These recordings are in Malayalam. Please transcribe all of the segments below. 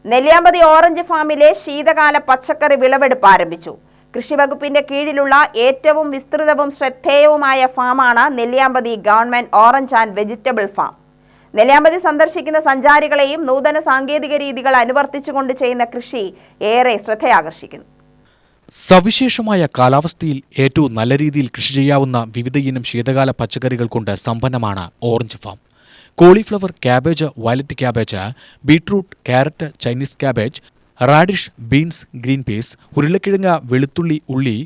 നെല്ലിയാമ്പതി ഓറഞ്ച് ഫാമിലെ ശീതകാല പച്ചക്കറി വിളവെടുപ്പ് ആരംഭിച്ചു. കൃഷിവകുപ്പിന്റെ കീഴിലുള്ള ഏറ്റവും വിസ്തൃതവും ശ്രദ്ധേയവുമായ ഫാമാണ് Nelliyampathy government orange and vegetable farm. Nelliyampathy സന്ദർശിക്കുന്ന സഞ്ചാരികളെയും നൂതന സാങ്കേതിക രീതികൾ അനുവർത്തിച്ചുകൊണ്ട് ചെയ്യുന്ന കൃഷി ഏറെ ശ്രദ്ധയാകർഷിക്കുന്നു. സവിശേഷമായ കാലാവസ്ഥയിൽ ഏറ്റവും നല്ല രീതിയിൽ കൃഷി ചെയ്യാവുന്ന വിവിധയിനം ശീതകാല പച്ചക്കറികൾ കൊണ്ട് സമ്പന്നമാണ് orange farm. Cauliflower, cabbage, violet cabbage, beetroot, carrot, Chinese cabbage, radish, beans, green peas, ഉരുളക്കിഴങ്ങ്, വെളുത്തുള്ളി, ഉള്ളി,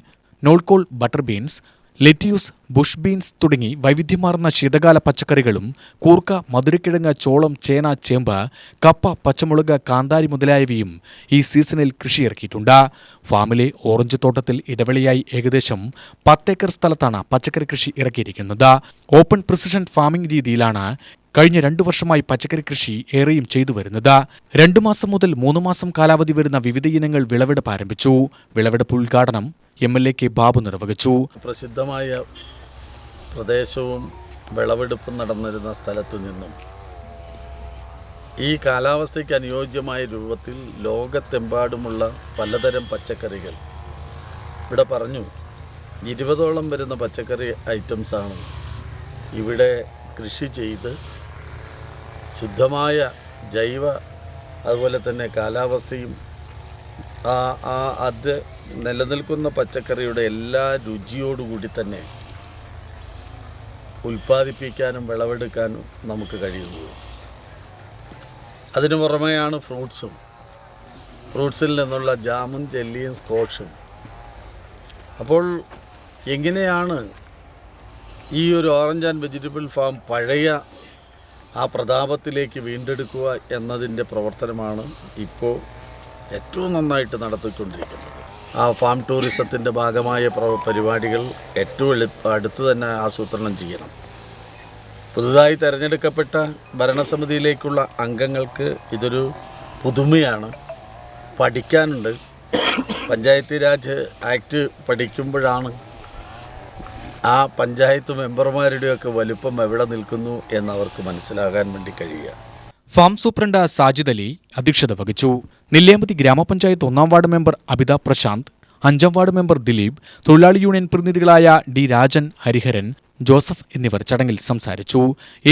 knolkhol, butter beans, lettuce, bush beans തുടങ്ങി വൈവിധ്യമാർന്ന ശീതകാല പച്ചക്കറികളും കൂർക്ക, മധുരക്കിഴങ്ങ്, ചോളം, ചേന, ചേമ്പ്, കപ്പ, പച്ചമുളക്, കാന്താരി മുതലായവയും ഈ സീസണിൽ കൃഷിയിറക്കിയിട്ടുണ്ട്. ഫാമിലെ ഓറഞ്ച് തോട്ടത്തിൽ ഇടവേളയായി ഏകദേശം 10 ഏക്കർ സ്ഥലത്താണ് പച്ചക്കറി കൃഷി ഇറക്കിയിരിക്കുന്നത്. ഓപ്പൺ പ്രിസിഷൻ ഫാമിംഗ് രീതിയിലാണ് കഴിഞ്ഞ 2 വർഷമായി പച്ചക്കറി കൃഷി ഏറെയും ചെയ്തു വരുന്നത്. 2 മാസം മുതൽ 3 മാസം കാലാവധി വരുന്ന വിവിധ ഇനങ്ങൾ വിളവെടുപ്പ് ആരംഭിച്ചു. വിളവെടുപ്പ് ഉദ്ഘാടനം MLA കെ ബാബു നിർവഹിച്ചു. പ്രസിദ്ധമായ പ്രദേശവും വിളവെടുപ്പ് നടന്നിരുന്ന സ്ഥലത്തു നിന്നും ഈ കാലാവസ്ഥയ്ക്ക് അനുയോജ്യമായ രൂപത്തിൽ ലോകത്തെമ്പാടുമുള്ള പലതരം പച്ചക്കറികൾ ഇവിടെ പറഞ്ഞു. 20ഓളം വരുന്ന പച്ചക്കറി ഐറ്റംസാണ് ഇവിടെ കൃഷി ചെയ്ത് ശുദ്ധമായ ജൈവ അതുപോലെ തന്നെ കാലാവസ്ഥയും അത് നിലനിൽക്കുന്ന പച്ചക്കറിയുടെ എല്ലാ രുചിയോടുകൂടി തന്നെ ഉൽപ്പാദിപ്പിക്കാനും വിളവെടുക്കാനും നമുക്ക് കഴിയുന്നത്. അതിനു പുറമെയാണ് ഫ്രൂട്ട്സിൽ നിന്നുള്ള ജാമും, ജെല്ലിയും, സ്കോഷും. അപ്പോൾ എങ്ങനെയാണ് ഈ ഒരു ഓറഞ്ച് ആൻഡ് വെജിറ്റബിൾ ഫാം പഴയ ആ പ്രതാപത്തിലേക്ക് വീണ്ടെടുക്കുക എന്നതിൻ്റെ പ്രവർത്തനമാണ് ഇപ്പോൾ ഏറ്റവും നന്നായിട്ട് നടത്തിക്കൊണ്ടിരിക്കുന്നത്. ആ ഫാം ടൂറിസത്തിൻ്റെ ഭാഗമായ പരിപാടികൾ ഏറ്റവും അടുത്ത് തന്നെ ആസൂത്രണം ചെയ്യണം. പുതുതായി തിരഞ്ഞെടുക്കപ്പെട്ട ഭരണസമിതിയിലേക്കുള്ള അംഗങ്ങൾക്ക് ഇതൊരു പുതുമയാണ്, പഠിക്കാനുണ്ട്. പഞ്ചായത്ത് രാജ് ആക്ട് പഠിക്കുമ്പോഴാണ് ആ പഞ്ചായത്ത് മെമ്പർമാരുടെയൊക്കെ വലുപ്പം എവിടെ നിൽക്കുന്നു എന്നവർക്ക് മനസ്സിലാകാൻ വേണ്ടി കഴിയുക. ഫാം സൂപ്രണ്ട് സാജിദ് അലി അധ്യക്ഷത വഹിച്ചു. നെല്ലിയാമ്പതി ഗ്രാമപഞ്ചായത്ത് 1-ാം വാർഡ് മെമ്പർ അബിത പ്രശാന്ത്, 5-ാം വാർഡ് മെമ്പർ ദിലീപ്, തൊഴിലാളി യൂണിയൻ പ്രതിനിധികളായ ഡി രാജൻ, ഹരിഹരൻ, ജോസഫ് എന്നിവർ ചടങ്ങിൽ സംസാരിച്ചു.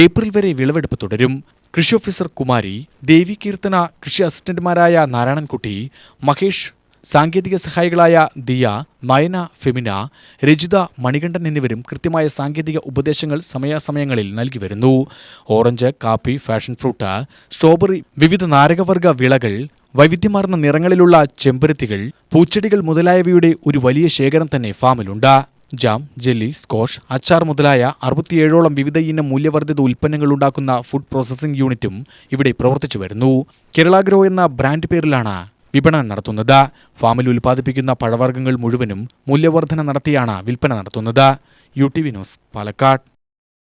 ഏപ്രിൽ വരെ വിളവെടുപ്പ് തുടരും. കൃഷി ഓഫീസർ കുമാരി, ദേവി കീർത്തന, കൃഷി അസിസ്റ്റന്റുമാരായ നാരായണൻകുട്ടി, മഹേഷ്, സാങ്കേതിക സഹായികളായ ദിയ, നയന, ഫെമിന, രജിത, മണികണ്ഠൻ എന്നിവരും കൃത്യമായ സാങ്കേതിക ഉപദേശങ്ങൾ സമയാസമയങ്ങളിൽ നൽകി വരുന്നു. ഓറഞ്ച്, കാപ്പി, ഫാഷൻ ഫ്രൂട്ട്, സ്ട്രോബെറി, വിവിധ നാരകവർഗ വിളകൾ, വൈവിധ്യമാർന്ന നിറങ്ങളിലുള്ള ചെമ്പരത്തികൾ, പൂച്ചെടികൾ മുതലായവയുടെ ഒരു വലിയ ശേഖരം തന്നെ ഫാമിലുണ്ട്. ജാം, ജെല്ലി, സ്കോഷ്, അച്ചാർ മുതലായ 67ഓളം വിവിധ ഇനം മൂല്യവർദ്ധിത ഉൽപ്പന്നങ്ങൾ ഉണ്ടാക്കുന്ന ഫുഡ് പ്രോസസ്സിംഗ് യൂണിറ്റും ഇവിടെ പ്രവർത്തിച്ചു വരുന്നു. കേരളാഗ്രോ എന്ന ബ്രാൻഡ് പേരിലാണ് വിപണനം നടത്തുന്നത്. ഫാമിൽ ഉൽപ്പാദിപ്പിക്കുന്ന പഴവർഗ്ഗങ്ങൾ മുഴുവനും മൂല്യവർദ്ധന നടത്തിയാണ് വിൽപ്പന നടത്തുന്നത്. UTV news, Palakkad.